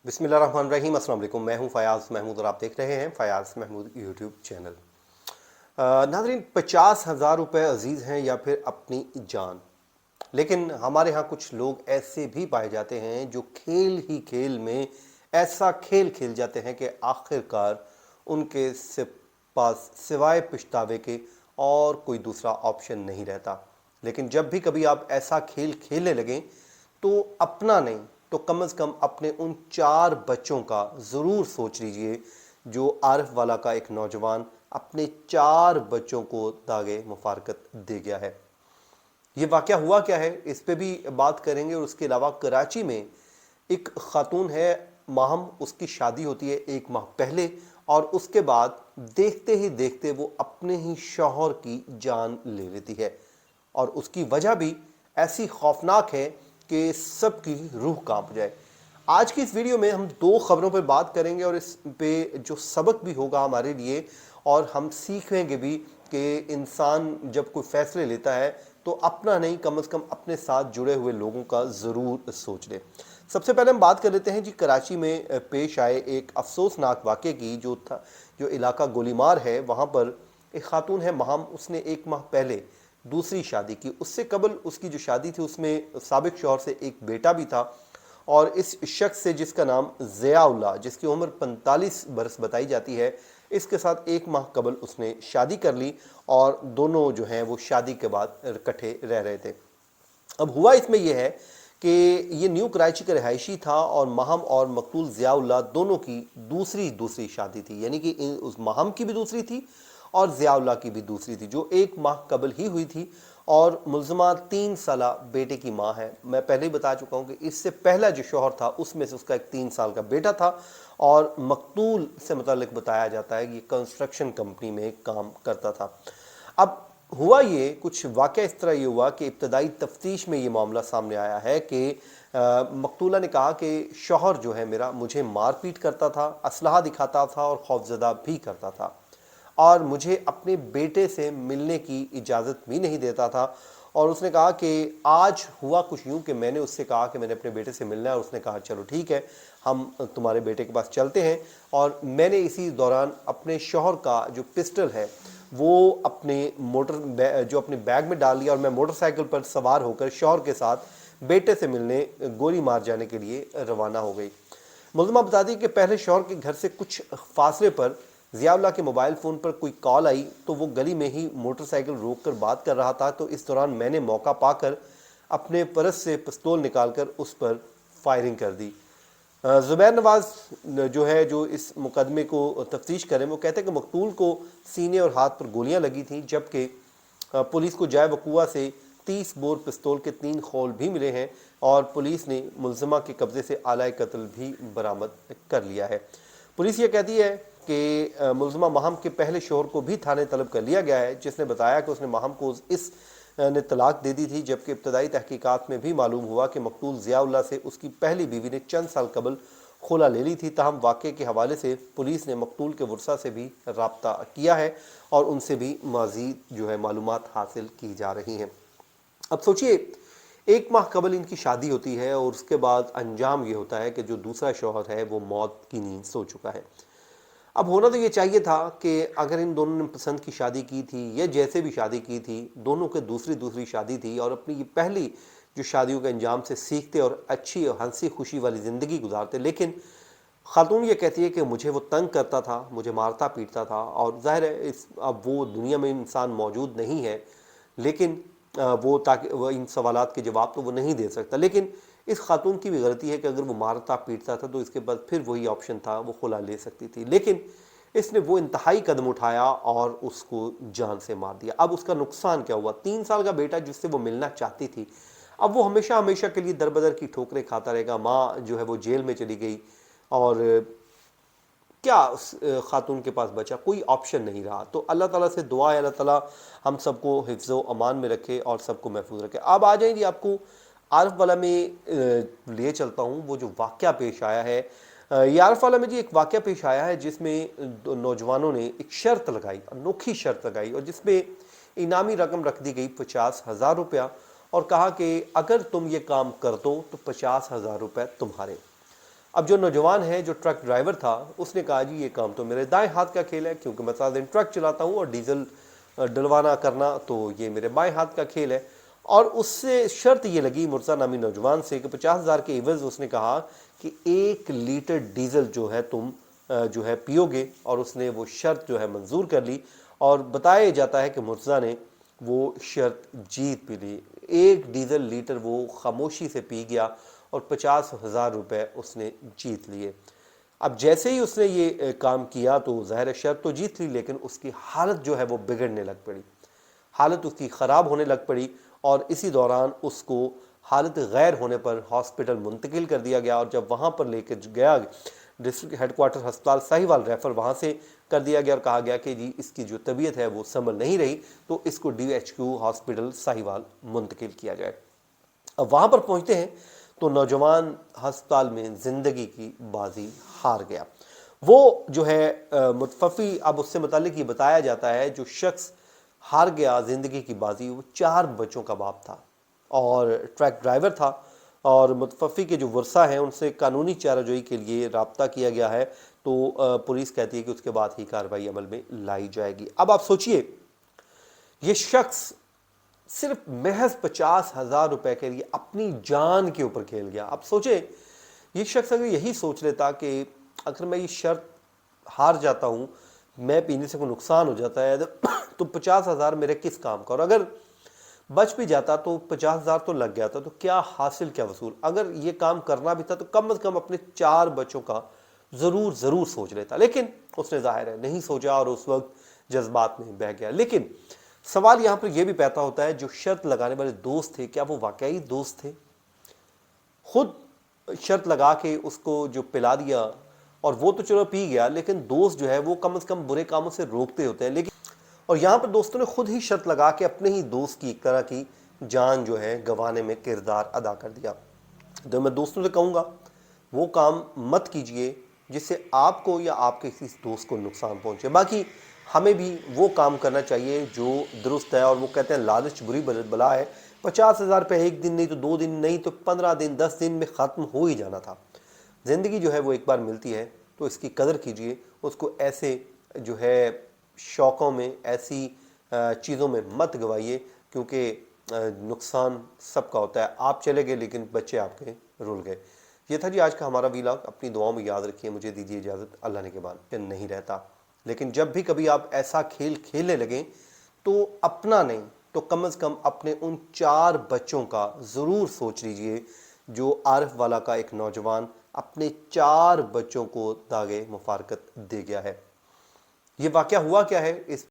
बिस्मिल्लाहिर्रहमानिर्रहीम। अस्सलाम वालेकुम। मैं हूं फयाज महमूद और आप देख रहे हैं फयाज महमूद यूट्यूब चैनल। नाज़रीन, 50,000 रुपये अजीज़ हैं या फिर अपनी जान। लेकिन हमारे यहाँ कुछ लोग ऐसे भी पाए जाते हैं जो खेल ही खेल में ऐसा खेल खेल जाते हैं कि आखिरकार उनके पास सिवाय पछतावे के और कोई दूसरा ऑप्शन नहीं रहता। लेकिन जब भी कभी आप ऐसा खेल खेलने लगें तो अपना नहीं तो कम से कम अपने उन 4 बच्चों का ज़रूर सोच लीजिए जो आरिफ वाला का एक नौजवान अपने 4 बच्चों को दागे मुफारकत दे गया है। ये वाक़या हुआ क्या है इस पे भी बात करेंगे। और उसके अलावा कराची में एक ख़ातून है माहम, उसकी शादी होती है 1 माह पहले और उसके बाद देखते ही देखते वो अपने ही शौहर की जान ले लेती है। और उसकी वजह भी ऐसी खौफनाक है कि सबकी रूह कांप जाए। आज की इस वीडियो में हम 2 खबरों पर बात करेंगे और इस पे जो सबक भी होगा हमारे लिए, और हम सीखेंगे भी कि इंसान जब कोई फैसले लेता है तो अपना नहीं, कम से कम अपने साथ जुड़े हुए लोगों का ज़रूर सोच ले। सबसे पहले हम बात कर लेते हैं जी कराची में पेश आए एक अफसोसनाक वाक़े की। जो इलाका गोलीमार है वहाँ पर एक ख़ातून है महम, उसने 1 माह पहले दूसरी शादी की। उससे कबल उसकी जो शादी थी उसमें साबिक शौहर से एक बेटा भी था। और इस शख्स से जिसका नाम ज़ियाउल्लाह, जिसकी उम्र 45 बरस बताई जाती है, इसके साथ 1 माह कबल उसने शादी कर ली और दोनों जो हैं वो शादी के बाद इकट्ठे रह रहे थे। अब हुआ इसमें यह है कि ये न्यू कराची का रिहायशी था और महम और मकतूल ज़ियाउल्लाह दोनों की दूसरी शादी थी, यानी कि उस महम की भी दूसरी थी और ज़ियाउल्लाह की भी दूसरी थी, जो 1 माह कबल ही हुई थी। और मुल्ज़मा 3 साला बेटे की माँ है। मैं पहले ही बता चुका हूँ कि इससे पहला जो शौहर था उसमें से उसका एक 3 साल का बेटा था। और मकतूल से मुतालिक बताया जाता है कि ये कंस्ट्रक्शन कंपनी में काम करता था। अब हुआ ये कुछ वाक़या इस तरह ये हुआ कि इब्तदाई तफ्तीश में ये मामला सामने आया है कि मकतूला ने कहा कि शौहर जो है मेरा मुझे मार पीट करता था, असलहा दिखाता था और खौफजदा भी करता था और मुझे अपने बेटे से मिलने की इजाज़त भी नहीं देता था। और उसने कहा कि आज हुआ कुछ यूँ कि मैंने उससे कहा कि मैंने अपने बेटे से मिलना है और उसने कहा चलो ठीक है, हम तुम्हारे बेटे के पास चलते हैं। और मैंने इसी दौरान अपने शौहर का जो पिस्टल है वो अपने बैग में डाल लिया और मैं मोटरसाइकिल पर सवार होकर शौहर के साथ बेटे से मिलने गोली मार जाने के लिए रवाना हो गई। मुल्ज़मा बता दी कि पहले शौहर के घर से कुछ फासले पर ज़ियाउल्लाह के मोबाइल फ़ोन पर कोई कॉल आई तो वो गली में ही मोटरसाइकिल रोक कर बात कर रहा था। तो इस दौरान मैंने मौका पाकर अपने पर्स से पिस्तौल निकालकर उस पर फायरिंग कर दी। ज़ुबैर नवाज़ जो है जो इस मुकदमे को तफ्तीश करें, वो कहते हैं कि मकतूल को सीने और हाथ पर गोलियां लगी थीं, जबकि पुलिस को जाए वक़ुआ से 30 बोर पिस्तौल के 3 खोल भी मिले हैं और पुलिस ने मुल्ज़मा के कब्ज़े से आला कत्ल भी बरामद कर लिया है। पुलिस ये कहती है कि मुल्ज़मा महम के पहले शौहर को भी थाने तलब कर लिया गया है, जिसने बताया कि उसने महम को ने तलाक दे दी थी। जबकि इब्तदाई तहकीकात में भी मालूम हुआ कि मकतूल ज़ियाउल्लाह से उसकी पहली बीवी ने चंद साल कबल खुला ले ली थी। ताहम वाक़े के हवाले से पुलिस ने मकतूल के वर्सा से भी रब्ता किया है और उनसे भी मज़ीद जो है मालूमात हासिल की जा रही हैं। अब सोचिए, 1 माह कबल इनकी शादी होती है और उसके बाद अंजाम ये होता है कि जो दूसरा शौहर है वो मौत की नींद सो चुका है। अब होना तो ये चाहिए था कि अगर इन दोनों ने पसंद की शादी की थी या जैसे भी शादी की थी, दोनों के दूसरी शादी थी और अपनी ये पहली जो शादियों के अंजाम से सीखते और अच्छी और हंसी खुशी वाली ज़िंदगी गुजारते। लेकिन खातून ये कहती है कि मुझे वो तंग करता था, मुझे मारता पीटता था और ज़ाहिर है अब वो दुनिया में इंसान मौजूद नहीं है। लेकिन वो ताकि वो इन सवालात के जवाब तो वो नहीं दे सकता। लेकिन इस खातून की भी गलती है कि अगर वो मारता पीटता था तो इसके बाद फिर वही ऑप्शन था, वो खुला ले सकती थी। लेकिन इसने वो इंतहाई कदम उठाया और उसको जान से मार दिया। अब उसका नुकसान क्या हुआ? 3 साल का बेटा जिससे वो मिलना चाहती थी, अब वो हमेशा हमेशा के लिए दरबदर की ठोकरें खाता रहेगा। माँ जो है वो जेल में चली गई और क्या उस खातून के पास बचा? कोई ऑप्शन नहीं रहा। तो अल्लाह ताला से दुआ है, अल्लाह ताला हम सबको हिफ्ज़ व अमान में रखे और सबको महफूज रखे। अब आ जाएंगे आपको आरिफ वाला में लिए चलता हूँ वो जो वाक़या पेश आया है। ये आरिफ वाला में जी एक वाक़या पेश आया है जिसमें नौजवानों ने एक शर्त लगाई, अनोखी शर्त लगाई और जिसमें इनामी रकम रख दी गई 50,000 रुपया और कहा कि अगर तुम ये काम कर दो तो 50,000 रुपये तुम्हारे। اب جو نوجوان ہے جو ٹرک ڈرائیور تھا اس نے کہا جی یہ کام تو میرے دائیں ہاتھ کا کھیل ہے، کیونکہ میں سارا دن ٹرک چلاتا ہوں اور ڈیزل ڈلوانا کرنا تو یہ میرے بائیں ہاتھ کا کھیل ہے۔ اور اس سے شرط یہ لگی مرزا نامی نوجوان سے کہ 50,000 کے عوض اس نے کہا کہ 1 لیٹر ڈیزل جو ہے تم جو ہے پیو گے، اور اس نے وہ شرط جو ہے منظور کر لی، اور بتایا جاتا ہے کہ مرزا نے وہ شرط جیت بھی لی۔ 1 لیٹر وہ خاموشی سے پی گیا اور 50,000 روپے اس نے جیت لیے۔ اب جیسے ہی اس نے یہ کام کیا تو ظاہر شرط تو جیت لی، لیکن اس کی حالت جو ہے وہ بگڑنے لگ پڑی، حالت اس کی خراب ہونے لگ پڑی، اور اسی دوران اس کو حالت غیر ہونے پر ہاسپٹل منتقل کر دیا گیا، اور جب وہاں پر لے کے گیا ڈسٹرکٹ ہیڈ کوارٹر ہسپتال ساہیوال ریفر وہاں سے کر دیا گیا، اور کہا گیا کہ جی اس کی جو طبیعت ہے وہ سنبھل نہیں رہی، تو اس کو DHQ ہاسپٹل ساہیوال منتقل کیا جائے۔ اب وہاں پر پہنچتے ہیں تو نوجوان ہسپتال میں زندگی کی بازی ہار گیا۔ وہ جو ہے متوفی، اب اس سے متعلق یہ بتایا جاتا ہے جو شخص ہار گیا زندگی کی بازی، وہ 4 بچوں کا باپ تھا اور ٹرک ڈرائیور تھا، اور متوفی کے جو ورثہ ہیں ان سے قانونی چارہ جوئی کے لیے رابطہ کیا گیا ہے، تو پولیس کہتی ہے کہ اس کے بعد ہی کارروائی عمل میں لائی جائے گی۔ اب آپ سوچئے یہ شخص صرف محض 50,000 روپے کے لیے اپنی جان کے اوپر کھیل گیا۔ اب سوچے یہ شخص اگر یہی سوچ لیتا کہ اگر میں یہ شرط ہار جاتا ہوں، میں پینے سے کوئی نقصان ہو جاتا ہے تو 50,000 میرے کس کام کا، اور اگر بچ بھی جاتا تو 50,000 تو لگ گیا تھا، تو کیا حاصل کیا وصول، اگر یہ کام کرنا بھی تھا تو کم از کم اپنے 4 بچوں کا ضرور سوچ لیتا، لیکن اس نے ظاہر ہے نہیں سوچا اور اس وقت جذبات میں بہہ گیا۔ لیکن سوال یہاں پر یہ بھی پیدا ہوتا ہے جو شرط لگانے والے دوست تھے، کیا وہ واقعی دوست تھے؟ خود شرط لگا کے اس کو جو پلا دیا، اور وہ تو چلو پی گیا، لیکن دوست جو ہے وہ کم از کم برے کاموں سے روکتے ہوتے ہیں، لیکن اور یہاں پر دوستوں نے خود ہی شرط لگا کے اپنے ہی دوست کی ایک طرح کی جان جو ہے گنوانے میں کردار ادا کر دیا۔ تو میں دوستوں سے کہوں گا وہ کام مت کیجئے جس سے آپ کو یا آپ کے کسی دوست کو نقصان پہنچے۔ باقی ہمیں بھی وہ کام کرنا چاہیے جو درست ہے، اور وہ کہتے ہیں لالچ بری بلا ہے۔ 50,000 روپے ایک دن نہیں تو 2 دن نہیں تو 15 دن 10 دن میں ختم ہو ہی جانا تھا۔ زندگی جو ہے وہ ایک بار ملتی ہے تو اس کی قدر کیجئے، اس کو ایسے جو ہے شوقوں میں، ایسی چیزوں میں مت گوائیے، کیونکہ نقصان سب کا ہوتا ہے۔ آپ چلے گئے لیکن بچے آپ کے رول گئے۔ یہ تھا جی آج کا ہمارا ویلاگ، اپنی دعاؤں میں یاد رکھیے، مجھے دیجیے اجازت، اللہ نے کے بعد نہیں رہتا۔ لیکن جب بھی کبھی آپ ایسا کھیل کھیلنے لگیں تو اپنا نہیں تو کم از کم اپنے ان 4 بچوں کا ضرور سوچ لیجئے جو عارف والا کا ایک نوجوان اپنے 4 بچوں کو داغ مفارقت دے گیا ہے۔ یہ واقعہ ہوا کیا ہے اس